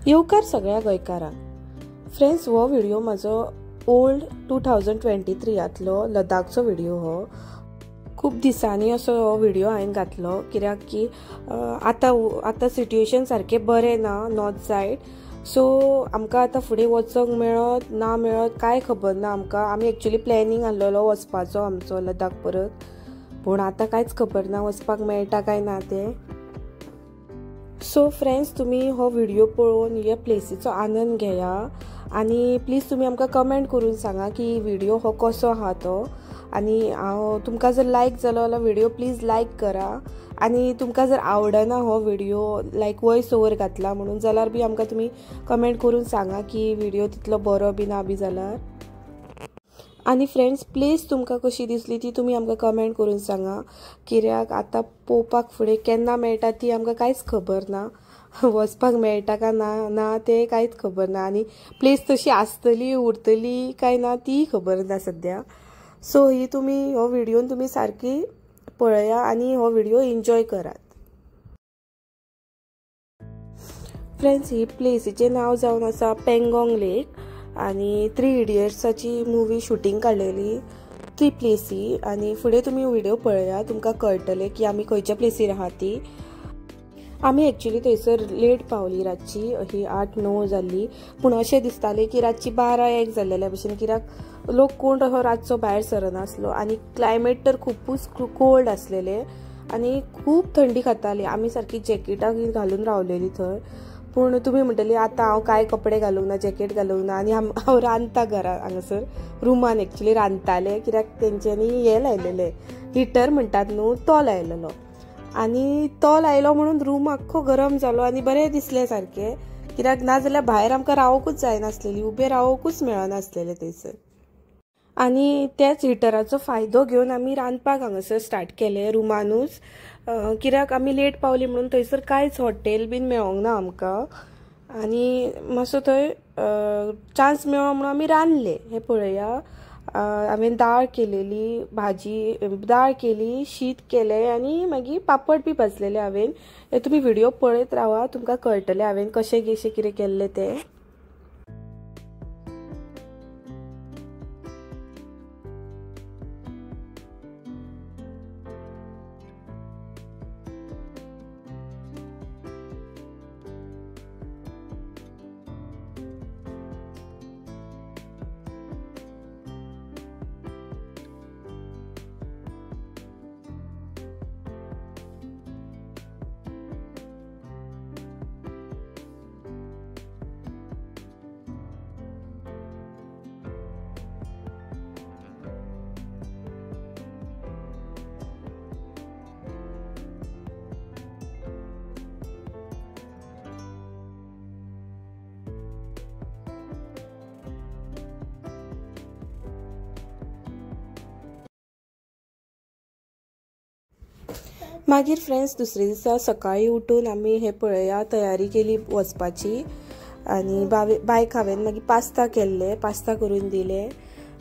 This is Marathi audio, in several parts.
येवकार सगळ्या गोंयकारांक। फ्रेंड्स, हो व्हिडिओ म्हजो ओल्ड 2023 लदाखचो व्हिडिओ। हो खूप दिसांनी असो हो व्हिडिओ हांवें घातलो, कित्याक की आतां सिट्युएशन सारकें बरें ना नॉर्थ सायड। सो आमकां आतां फुडें वचोंक मेळत ना मेळत कांय खबर ना आमकां। आमी एक्चुअली प्लॅनिंग आसलेलो वचपाचो आमचो लदाख परत, पूण आतां कांयच खबर ना वचपाक मेळटा काय ना तें। सो फ्रेंड्स, तुमी हो व्हिडिओ पळोवन ह्या प्लेसीचो आनंद घेया आनी प्लीज तुमी आमकां कमेंट करून सांगा की व्हिडिओ हो कसो आहा तो। आनी तुमकां जर लायक जालो जाल्यार व्हिडिओ प्लीज लायक करा। आनी तुमकां जर आवडना हो व्हिडिओ लायक वॉयस ओवर घातला म्हणून जाल्यार बी आमकां तुमी कमेंट करून सांगा की व्हिडिओ तितलो बरो बी ना बी जाल्यार। आनी फ्रेंड्स, प्लेस तुमकां कशी दिसली ती तुमी आमकां कमेंट करून सांगा, कित्याक आतां पळोवपाक फुडें केन्ना मेळटा ती आमकां कांयच खबर ना। वचपाक मेळटा काय ना तें कांयच खबर ना, आनी प्लेस तशी आसतली उरतली काय ना ती खबर ना सद्या। सो ही तुमी हो व्हिडिओन तुमी सारकी पळया आनी हो व्हिडिओ एन्जॉय करात। फ्रेंड्स, ही प्लेसीचें नांव जावन आसा पेंगोंग लेक आनी 3 इडियट्साची मूवी शूटिंग काडलेली ती प्लेसी। आनी फुडें तुमी व्हिडिओ पळया तुमकां कळटलें की आमी खंयच्या प्लेसीर आहा ती। आमी एक्चुअली थंयसर लेट पावली, रातची ही 8-9 जाल्ली, पूण अशें दिसतालें की रातची 12-1 जाल्लेल्या भशेन, कित्याक लोक कोण असो रातचो भायर सरनासलो आनी क्लायमेट तर खुबूच कोल्ड आसलेले आनी खूब थंडी खाताली। आमी सारकी जॅकेटां घालून रावलेली थंय, पूण तुमी म्हणटली आतां हांव कांय कपडे घालूंक ना, जॅकेट घालूंक ना आनी हांव रांदता घरा हांगासर रुमान एक्चुअली रांदतालें, कित्याक तेंच्यांनी हें लायलेलें हिटर म्हणटात न्हू तो लायलेलो आनी तो लायलो म्हणून रूम आख्खो गरम जालो आनी बरें दिसलें सारकें, कित्याक नाजाल्यार भायर आमकां रावोंकूच जायनासलेली, उबें रावोंकूच मेळनासलेलें थंयसर। आनी त्याच हिटराचो फायदो घेवन आमी रांदपाक हांगासर स्टार्ट केलें रुमानूच, कित्याक आमी लेट पावली म्हणून थंयसर कांयच हॉटेल बीन मेळोंक ना आमकां। आनी मातसो थंय चान्स मेळ्ळो म्हणून आमी रांदलें। हें पळया, हांवें दाळ केलेली, दाळ केली, शीत केलें आनी मागीर पापड बी भाजलेले हांवें। हे तुमी व्हिडिओ पळयत रावा, तुमकां कळटलें हांवें कशें कितें केल्लें तें। मागीर फ्रेंड्स, दुसरे दिसा सकाळी उठून आमी हे पळया तयारी केली वचपाची आनी बायक हांवें मागीर पास्ता करून दिले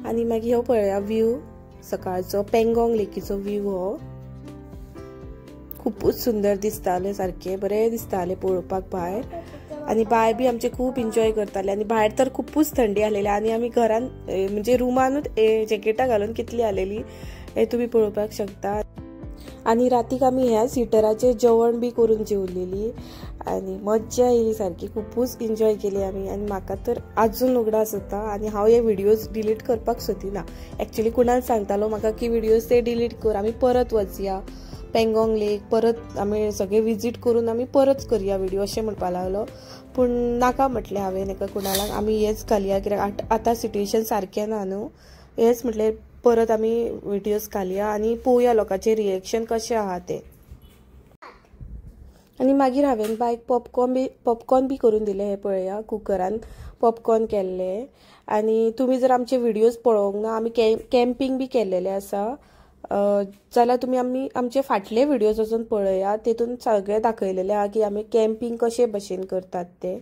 आनी मागीर हो पळया व्यू सकाळचो पेंगोंग लेकीचो व्यू। हो खूबच सुंदर दिसतालें, सारकें बरें दिसतालें पळोवपाक भायर। आनी बाय बी आमचे खूब एन्जॉय करताले आनी भायर तर खूबच थंडी आसलेली आनी आमी घरान म्हणजे रुमानूच जॅकेटां घालून कितली आसलेली हे तुमी पळोवपाक शकता। आनी रातीक आमी ह्याच हिटराचेर जेवण बी करून जेवलेली आनी मज्जा येयली सारकी, खूबच एन्जॉय केली आमी। आनी म्हाका तर आजून उगडास जाता आनी हांव हे व्हिडिओज डिलीट करपाक सोदिना। एक्चुअली कुणाल सांगतालो म्हाका की व्हिडिओज ते डिलीट कर, आमी परत वचया पेंगोंग लेक, परत आमी सगळे विजीट करून आमी परत करया व्हिडिओ अशें म्हणपा लागलो, पूण नाका म्हटलें हांवें एका कुणालाक, आमी हेच घालया कित्याक आतां सिट्युएशन सारकें ना न्हू। हेच म्हटलें परत आमी व्हिडिओज घालया आनी पळोवया लोकांचें रिएक्शन कशें आहा तें। आनी मागीर हांवें बायक पॉपकॉर्न बी करून दिले। हे पळया कुकरान पॉपकॉर्न केल्ले। आनी तुमी जर आमचे व्हिडिओज पळोवंक ना, आमी कॅम्पिंग बी केल्लेले आसा जाल्यार तुमी आमचे फाटले व्हिडिओज वचून पळया, तेतून सगळें दाखयलेलें आहा की आमी कॅम्पिंग कशे भशेन करतात ते।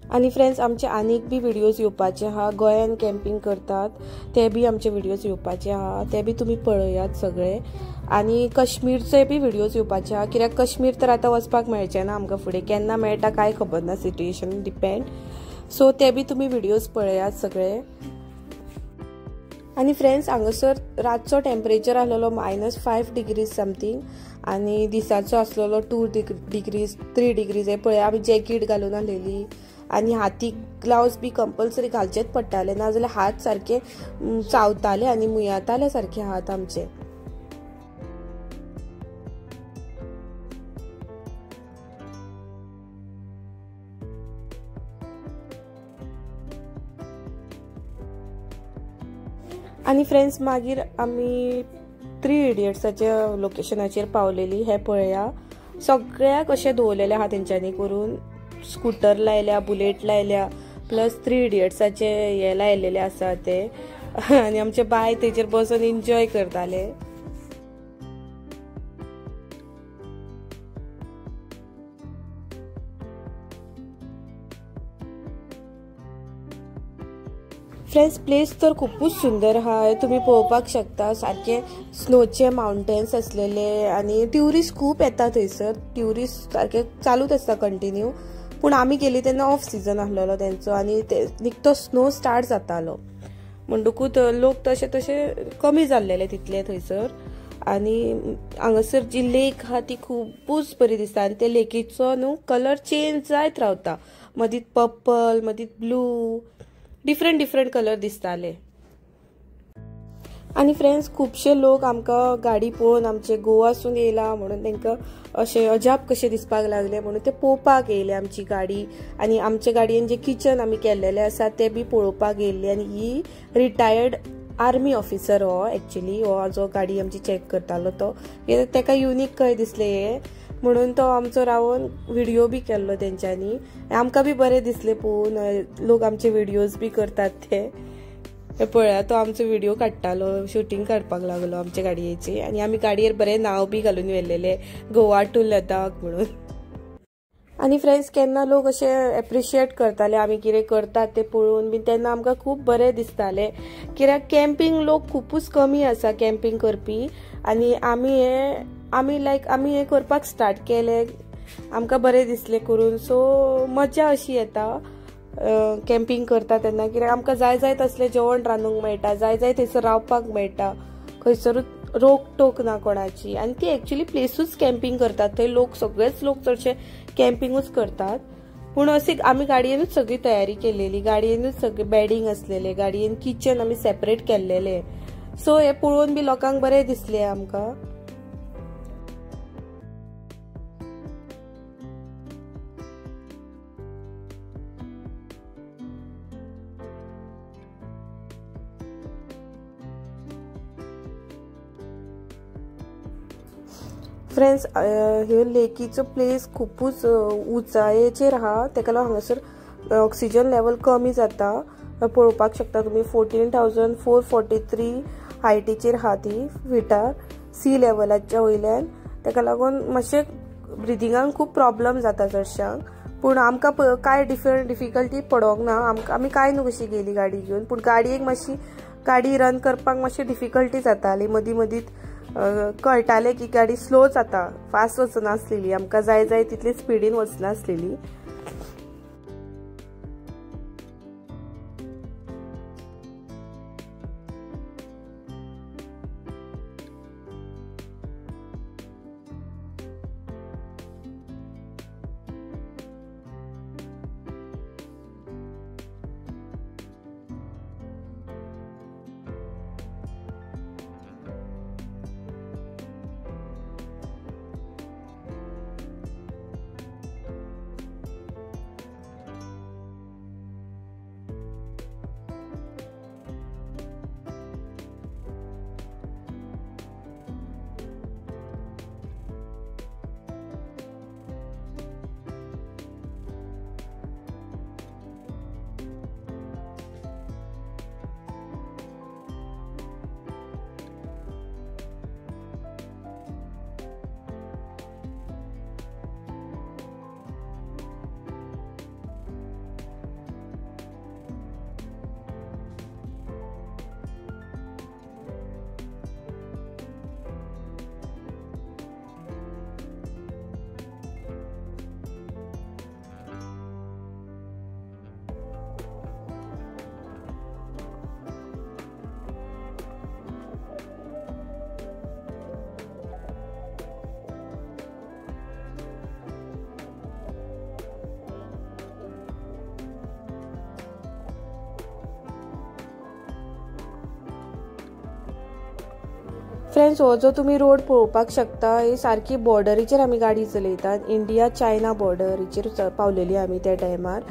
आणि फ्रेंड्स आमचे आनीक बी व्हिडिओज येवपाचे आहा, गोंयान कॅम्पिंग करतात ते बी आमचे व्हिडिओज येवपाचे आहा, ते बी तुमी पळयात सगळे. आणि काश्मीरचे बी व्हिडिओज येवपाचे आहा, कित्याक काश्मीर तर आतां वचपाक मेळचें ना आमकां, फुडें केन्ना मेळटा काय खबर ना, सिट्युएशन डिपेंड. सो ते बी तुमी व्हिडिओज पळयात सगळे. आणि फ्रेंड्स हांगासर रातचो टेम्परेचर आसलेलो -5 डिग्रीज समथींग आणि दिसाचो आसलेलो 2 डिग्रीज 3 डिग्रीज. हे पळय आमी जॅकेट घालून आसलेली आणि हातीक ग्लावज बी कंपल्सरी घालचेच पडटाले, नाजाल्यार हात सारखे चावताले आणि मुयाताले सारखे हात आमचे. आणि फ्रेंड्स मागीर आमी 3 इडियट्साच्या लोकेशनाचेर पावलेली. हे पळया सगळ्याक अशें दवरलेले आहा तेंच्यांनी करून, स्कूटर लायल्या, बुलेट लायल्या, प्लस 3 इडियट्साचे हे लायलेले आसा ते. आणि आमचे बाय तेजेर बसून एन्जॉय करताले. फ्रेंड्स प्लेस तर खूपच सुंदर आहा, तुम्ही पळोवपाक शकता. सारखे स्नोचे माउंटेन्स असलेले आणि ट्युरिस्ट खूप येता थंयसर. ट्युरिस्ट सारखे चालूच आसता कंटिन्यू. पूण आमी गेली तेन्ना ऑफ सीजन आसलेलो तेंचो आणि निकतो स्नो स्टार्ट जातालो, म्हणटकूच लोक तशे तशे कमी जाल्लेले तितले थंयसर. आणि हांगासर जी लेक आहा ती खूपच बरी दिसता आणि ते लेकीचो न्हू कलर चेंज जायत रावता. मदींच पर्पल, मदींच ब्लू, डिफरंट कलर दिसताले. आणि फ्रेंड्स खुबशे लोक आमकां गाडी पळोवन आमचे गोवासून येयला म्हणून तांकां अशें अजाप कशें दिसपाक लागले, म्हणून ते पळोवपाक येयले आमची गाडी. आणि आमचे गाडयेन जे किचन आमी केल्लेले आसा ते बी पळोवपाक येयल्ले. आणि ही रिटायर्ड आर्मी ऑफिसर हो एक्चुअली, हो जो गाडी आमची चॅक करतालो तो, ताका युनीक कशें दिसले हे, म्हणून तो आमचो रावन व्हिडिओ बी केल्लो तेंच्यांनी. आमकां बी बरें दिसले पळोवन, लोक आमचे व्हिडिओज बी करतात ते. पळया तो आमचो व्हिडिओ काडटालो, शूटिंग काडपाक लागलो आमच्या गाडयेची. आणि आमी गाडयेर बरें नांव बी घालून व्हेल्लेले, गोवा टू लदाख म्हणून. आणि फ्रेंड्स केन्ना लोक अशे एप्रिशिएट करताले आमी कितें करतात ते पळोवन बीन, तेन्ना आमकां खूब बरें दिसताले. कित्याक कॅम्पिंग लोक खूपच कमी आसा कॅम्पिंग करपी. आणि आमी हे करपाक स्टार्ट केले, आमकां बरें दिसलें करून. सो मजा अशी येता कॅम्पिंग करता तेन्ना, कित्याक आमकां जाय जाय तसलें जेवण रांदूंक मेळटा, जाय जाय थंयसर रावपाक मेळटा, खंयसरूच रोक टोक ना कोणाची. आणि ती एक्चुअली प्लेसूच कॅम्पिंग करतात, थंय लोक सगळेच लोक चडशे कॅम्पिंगूच करतात. पूण अशी आमी गाडयेनूच सगळी तयारी केलेली, गाडयेनूच सगळे बेडींग असलेले, गाडयेन किचन आमी सेपरेट केल्लेले. सो हे पळोवन बी लोकांक बरें दिसलें आमकां. फ्रेंड्स ह्यो लेकीचो प्लेस खूपच उंचायेचेर आहा, तेका लागून हांगासर ऑक्सिजन लेवल कमी जाता. पळोवपाक शकता तुमी 14,443 हायटीचेर आहा ती फिटार सी लेवलाच्या वयल्यान. तेका लागून मातशें ब्रिदिंगाक खूब प्रॉब्लम जाता चडशांक. पूण आमकां काय डिफिकल्टी पडोंक ना, आमी काय न्हू कशी गेली गाडी घेवन. पूण गाडयेक मातशी गाडी रन करपाक मातशी डिफिकल्टी जाताली. मदींच कळटालें की गाडी स्लो जाता, फास्ट वचनासलेली, आमकां जाय जाय तितली स्पिडीन वचनासलेली. फ्रेंड्स, हो जो तुम्ही रोड पळोवपाक शकता ही सारकी बॉर्डरीचेर आमी गाडी चलयतात. इंडिया चायना बॉर्डरीचेर पावलेली आमी त्या टायमार.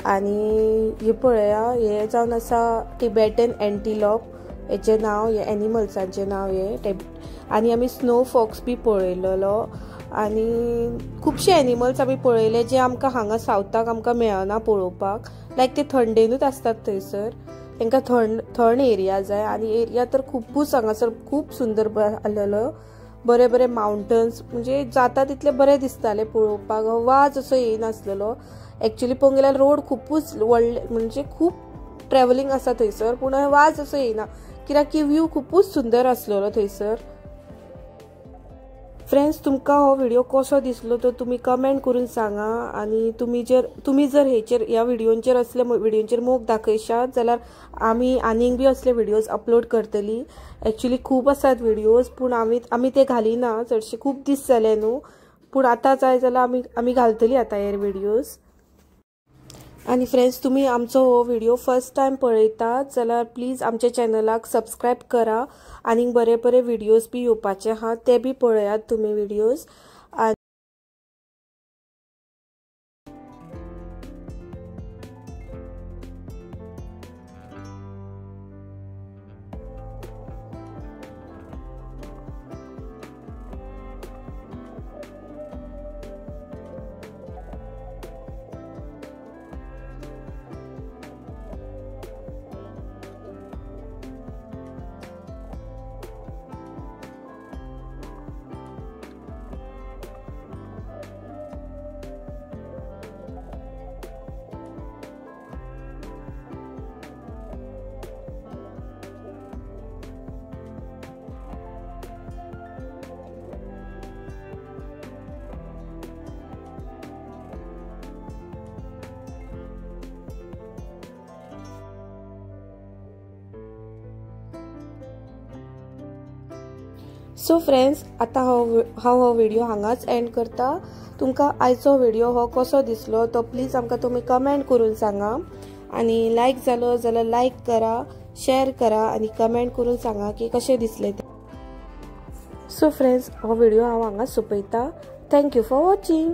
आनी हे पळया, हे जावन आसा टिबेटन एंटिलोप, हेचे नाव, हे एनिमल्सांचे नाव हे. आनी आमी स्नो फॉक्स बी पळयलेलो. आनी खुबशे एनिमल्स आमी पळयले जे आमकां हांगा सावथाक आमकां मेळना पळोवपाक. लायक ते थंडेनूच आसतात थंयसर, तांकां थंड एरिया जाय. आनी एरिया तर खुबूच हांगासर खूब सुंदर आसलेलो. बरे बरे माउंटन्स, म्हणजे जाता तितले बरे दिसताले पळोवपाक. वाज असो येयनासलेलो. एक्चुअली पळोवंक गेल्यार रोड खुबूच व्हडले, म्हणजे खूब ट्रॅव्हलिंग आसा थंयसर, पूण वाज असो येयना कित्याक की व्यू खुबूच सुंदर आसलेलो थंयसर. फ्रेंड्स, तुमकां हो व्हिडिओ कसो दिसलो तो तुमी कमेंट करून सांगा. आनी तुम्ही जर ह्या व्हिडिओंचेर असले व्हिडिओंचेर मोग दाखयशात जाल्यार आमी आनीक बी असले व्हिडिओज अपलोड करतली. एक्चुअली खूब आसात व्हिडिओज, पूण आमी ते घालिना. चडशे खूब दीस जाले न्हू, पूण आतां जाय जाल्यार आमी घालतली आतां हे व्हिडिओज. आनी फ्रेंड्स, तुम्ही आमचो हो व्हिडिओ फर्स्ट टायम पळयतात जाल्यार प्लीज आमच्या चॅनलाक सबस्क्रायब करा. आनी बरे बरे व्हिडिओज बी येवपाचे आहात, ते बी पळयात तुम्ही व्हिडिओज. सो फ्रेंड्स, आतां हांव हो व्हिडिओ हांगाच एंड करता. तुमकां आयचो व्हिडिओ हो कसो दिसलो तो प्लीज आमकां तुमी कमेंट करून सांगा. आनी लायक जालो जाल्यार लायक करा, शेअर करा आनी कमेंट करून सांगा की कशें दिसलें तें. सो फ्रेंड्स, हो व्हिडिओ हांव हांगा सोंपयता. Thank you for watching.